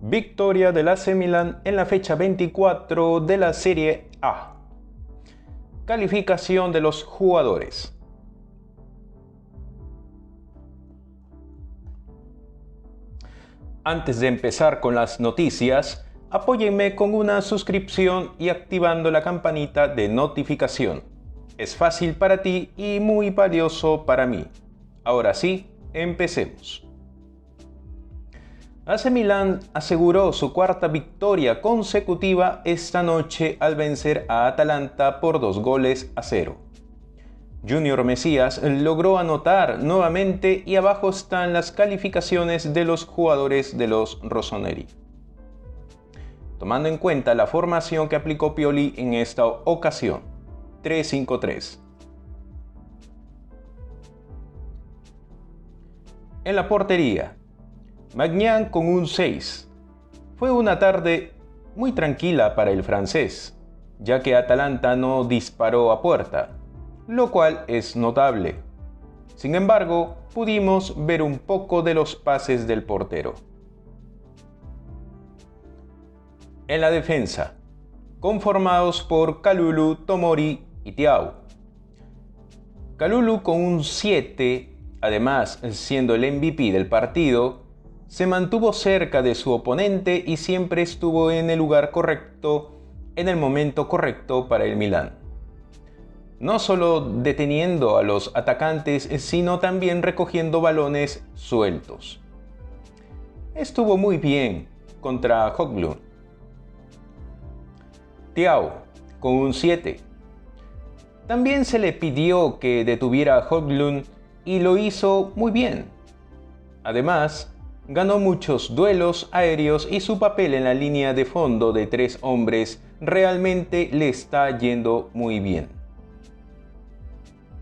Victoria del AC Milan en la fecha 24 de la Serie A. Calificación de los jugadores. Antes de empezar con las noticias, apóyenme con una suscripción y activando la campanita de notificación. Es fácil para ti y muy valioso para mí. Ahora sí, empecemos. AC Milan aseguró su cuarta victoria consecutiva esta noche al vencer a Atalanta por 2-0. Junior Mesías logró anotar nuevamente y abajo están las calificaciones de los jugadores de los rossoneri. Tomando en cuenta la formación que aplicó Pioli en esta ocasión, 3-5-3. En la portería, Maignan con un 6. Fue una tarde muy tranquila para el francés, ya que Atalanta no disparó a puerta, lo cual es notable. Sin embargo, pudimos ver un poco de los pases del portero. En la defensa, conformados por Kalulu, Tomori y Thiaw. Kalulu con un 7, además siendo el MVP del partido, se mantuvo cerca de su oponente y siempre estuvo en el lugar correcto, en el momento correcto para el Milan. No solo deteniendo a los atacantes, sino también recogiendo balones sueltos. Estuvo muy bien contra Højlund. Thiaw con un 7. También se le pidió que detuviera a Højlund y lo hizo muy bien. Además, ganó muchos duelos aéreos y su papel en la línea de fondo de 3 hombres realmente le está yendo muy bien.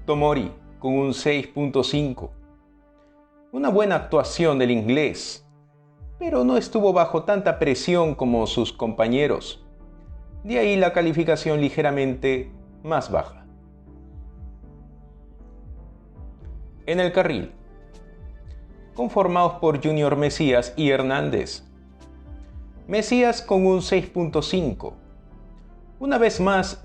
Tomori con un 6.5. Una buena actuación del inglés, pero no estuvo bajo tanta presión como sus compañeros. De ahí la calificación ligeramente más baja. En el carril, conformados por Junior Mesías y Hernández. Mesías con un 6.5. Una vez más,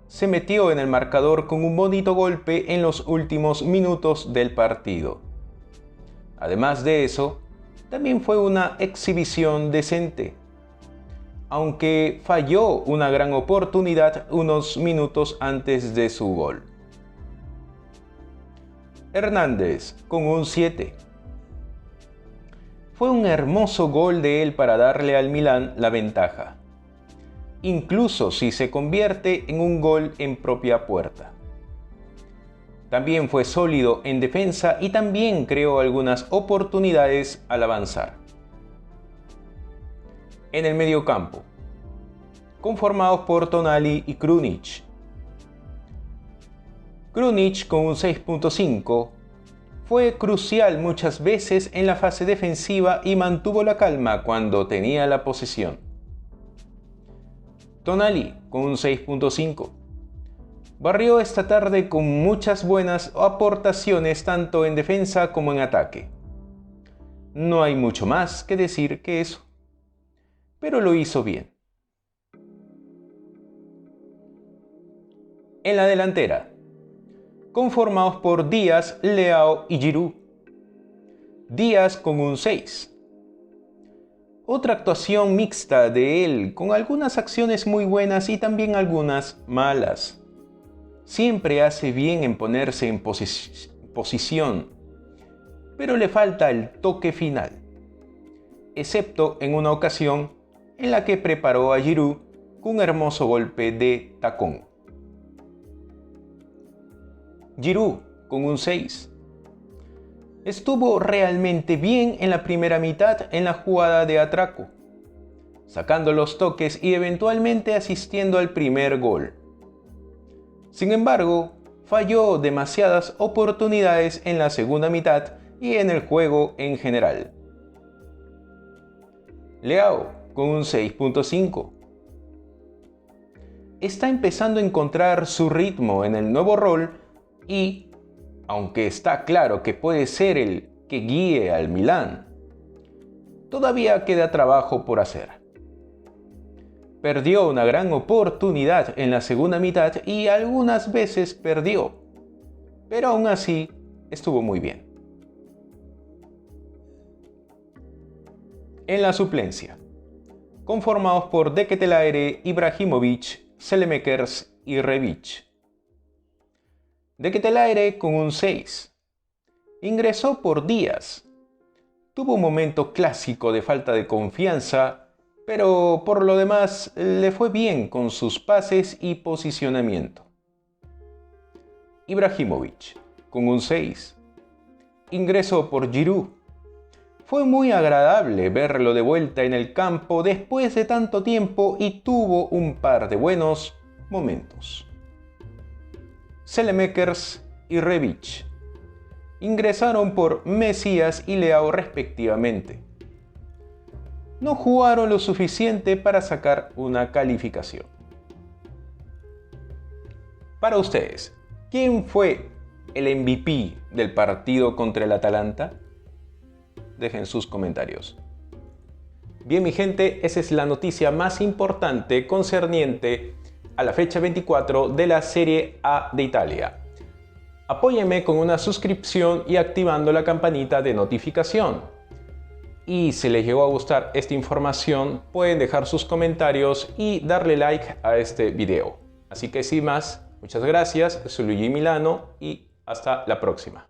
se metió en el marcador con un bonito golpe en los últimos minutos del partido. Además de eso, también fue una exhibición decente, aunque falló una gran oportunidad unos minutos antes de su gol. Hernández con un 7. Fue un hermoso gol de él para darle al Milan la ventaja, incluso si se convierte en un gol en propia puerta. También fue sólido en defensa y también creó algunas oportunidades al avanzar. En el mediocampo, conformados por Tonali y Krunic. Krunic con un 6.5 fue crucial muchas veces en la fase defensiva y mantuvo la calma cuando tenía la posesión. Tonali con un 6.5. Barrió esta tarde con muchas buenas aportaciones tanto en defensa como en ataque. No hay mucho más que decir que eso, pero lo hizo bien. En la delantera, conformados por Díaz, Leao y Giroud. Díaz con un 6. Otra actuación mixta de él, con algunas acciones muy buenas y también algunas malas. Siempre hace bien en ponerse en posición, pero le falta el toque final, excepto en una ocasión en la que preparó a Giroud con un hermoso golpe de tacón. Giroud con un 6. Estuvo realmente bien en la primera mitad en la jugada de atraco, sacando los toques y eventualmente asistiendo al primer gol. Sin embargo, falló demasiadas oportunidades en la segunda mitad y en el juego en general. Leao con un 6.5. Está empezando a encontrar su ritmo en el nuevo rol y, aunque está claro que puede ser el que guíe al Milan, todavía queda trabajo por hacer. Perdió una gran oportunidad en la segunda mitad y algunas veces perdió, pero aún así estuvo muy bien. En la suplencia, conformados por De Ketelaere, Ibrahimovic, Saelemaekers y Rebic. De Ketelaere con un 6. Ingresó por Díaz. Tuvo un momento clásico de falta de confianza, pero por lo demás le fue bien con sus pases y posicionamiento. Ibrahimovic con un 6. Ingresó por Giroud. Fue muy agradable verlo de vuelta en el campo después de tanto tiempo y tuvo un par de buenos momentos. Saelemaekers y Rebic ingresaron por Mesías y Leao respectivamente. No jugaron lo suficiente para sacar una calificación. Para ustedes, ¿quién fue el MVP del partido contra el Atalanta? Dejen sus comentarios. Bien, mi gente, esa es la noticia más importante concerniente a la fecha 24 de la Serie A de Italia. Apóyenme con una suscripción y activando la campanita de notificación. Y si les llegó a gustar esta información, pueden dejar sus comentarios y darle like a este video. Así que sin más, muchas gracias, soy Luigi Milano y hasta la próxima.